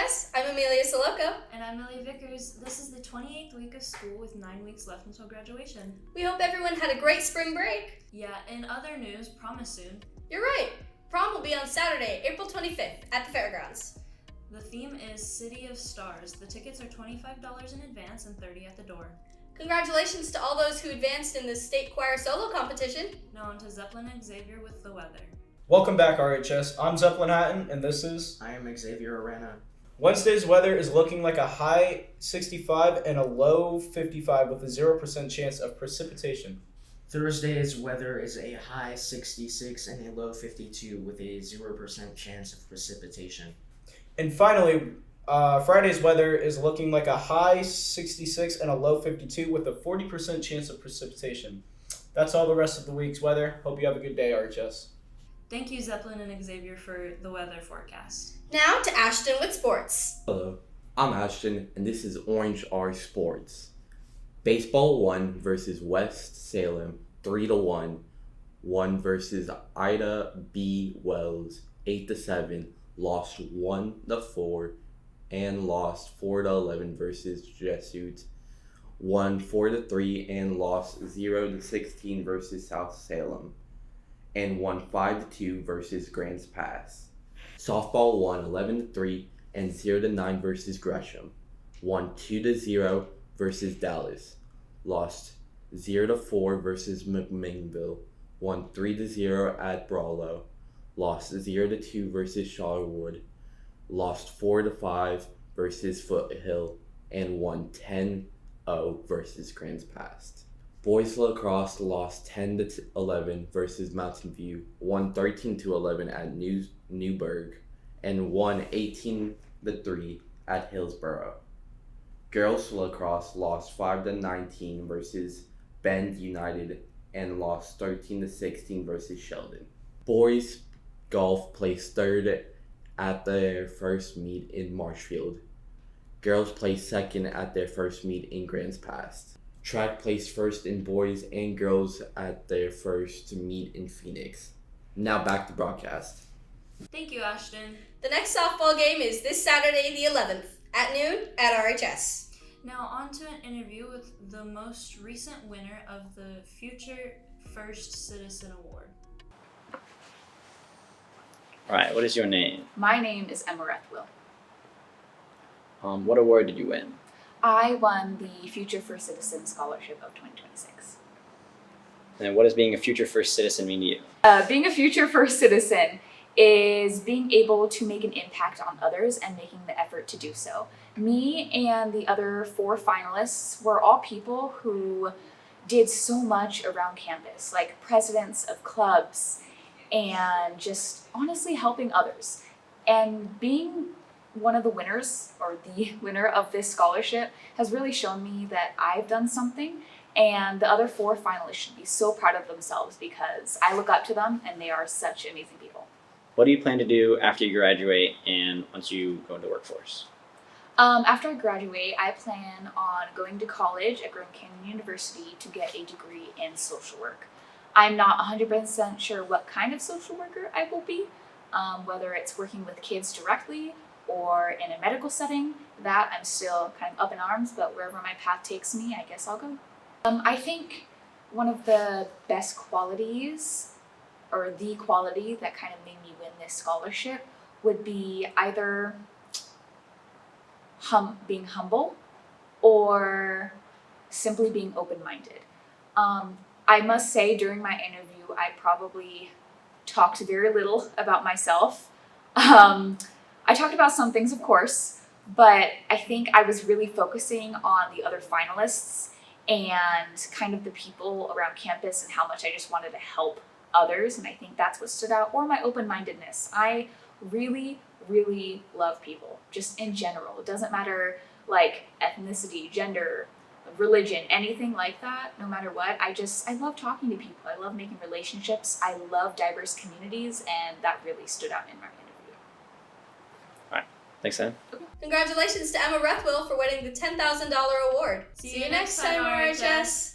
RHS. I'm Amelia Soloco. And I'm Millie Vickers. This is the 28th week of school with 9 weeks left until graduation. We hope everyone had a great spring break. Yeah, in other news, prom is soon. You're right. Prom will be on Saturday, April 25th at the fairgrounds. The theme is City of Stars. The tickets are $25 in advance and $30 at the door. Congratulations to all those who advanced in the state choir solo competition. Now on to Zeppelin and Xavier with the weather. Welcome back, RHS. I'm Zeppelin Hatton, and this is... I am Xavier Arana. Wednesday's weather is looking like a high 65 and a low 55 with a 0% chance of precipitation. Thursday's weather is a high 66 and a low 52 with a 0% chance of precipitation. And finally, Friday's weather is looking like a high 66 and a low 52 with a 40% chance of precipitation. That's all the rest of the week's weather. Hope you have a good day, RHS. Thank you, Zeppelin and Xavier, for the weather forecast. Now to Ashton with sports. Hello, I'm Ashton, and this is Orange R Sports. Baseball 1 versus West Salem, 3-1. 1 versus Ida B. Wells, 8-7. Lost 1-4, and lost 4-11 versus Jesuit. Won 4-3 and lost 0-16 versus South Salem, and won 5-2 versus Grants Pass. Softball won 11-3 and 0-9 versus Gresham. Won 2-0 versus Dallas. Lost 0-4 versus McMinnville. Won 3-0 at Brawlow. Lost 0-2 versus Charwood. Lost 4-5 versus Foothill, and won 10-0 versus Grants Pass. Boys lacrosse lost 10-11 versus Mountain View, won 13-11 at Newburgh, and won 18-3 at Hillsborough. Girls lacrosse lost 5-19 versus Bend United and lost 13-16 versus Sheldon. Boys golf placed third at their first meet in Marshfield. Girls placed second at their first meet in Grants Pass. Track placed first in boys and girls at their first meet in Phoenix. Now back to broadcast. Thank you, Ashton. The next softball game is this Saturday, the 11th, at noon at RHS. Now on to an interview with the most recent winner of the Future First Citizen Award. All right, what is your name? My name is Emma Rethwill. What award did you win? I won the Future First Citizen Scholarship of 2026. And what does being a Future First Citizen mean to you? Being a Future First Citizen is being able to make an impact on others and making the effort to do so. Me and the other 4 finalists were all people who did so much around campus, like presidents of clubs and just honestly helping others. And being one of the winners, or the winner of this scholarship, has really shown me that I've done something, and the other 4 finalists should be so proud of themselves because I look up to them and they are such amazing people. What do you plan to do after you graduate and once you go into the workforce? After I graduate, I plan on going to college at Grand Canyon University to get a degree in social work. I'm not 100% sure what kind of social worker I will be, whether it's working with kids directly or in a medical setting. That I'm still kind of up in arms, but wherever my path takes me, I guess I'll go. I think one of the best qualities, or the quality that kind of made me win this scholarship, would be either being humble or simply being open-minded. I must say during my interview, I probably talked very little about myself. I talked about some things, of course, but I think I was really focusing on the other finalists and kind of the people around campus and how much I just wanted to help others. And I think that's what stood out, or my open-mindedness. I really, really love people, just in general. It doesn't matter like ethnicity, gender, religion, anything like that, no matter what. I love talking to people. I love making relationships. I love diverse communities, and that really stood out in my interview. Thanks, Ann. Congratulations to Emma Rethwill for winning the $10,000 award. See you next time, RHS.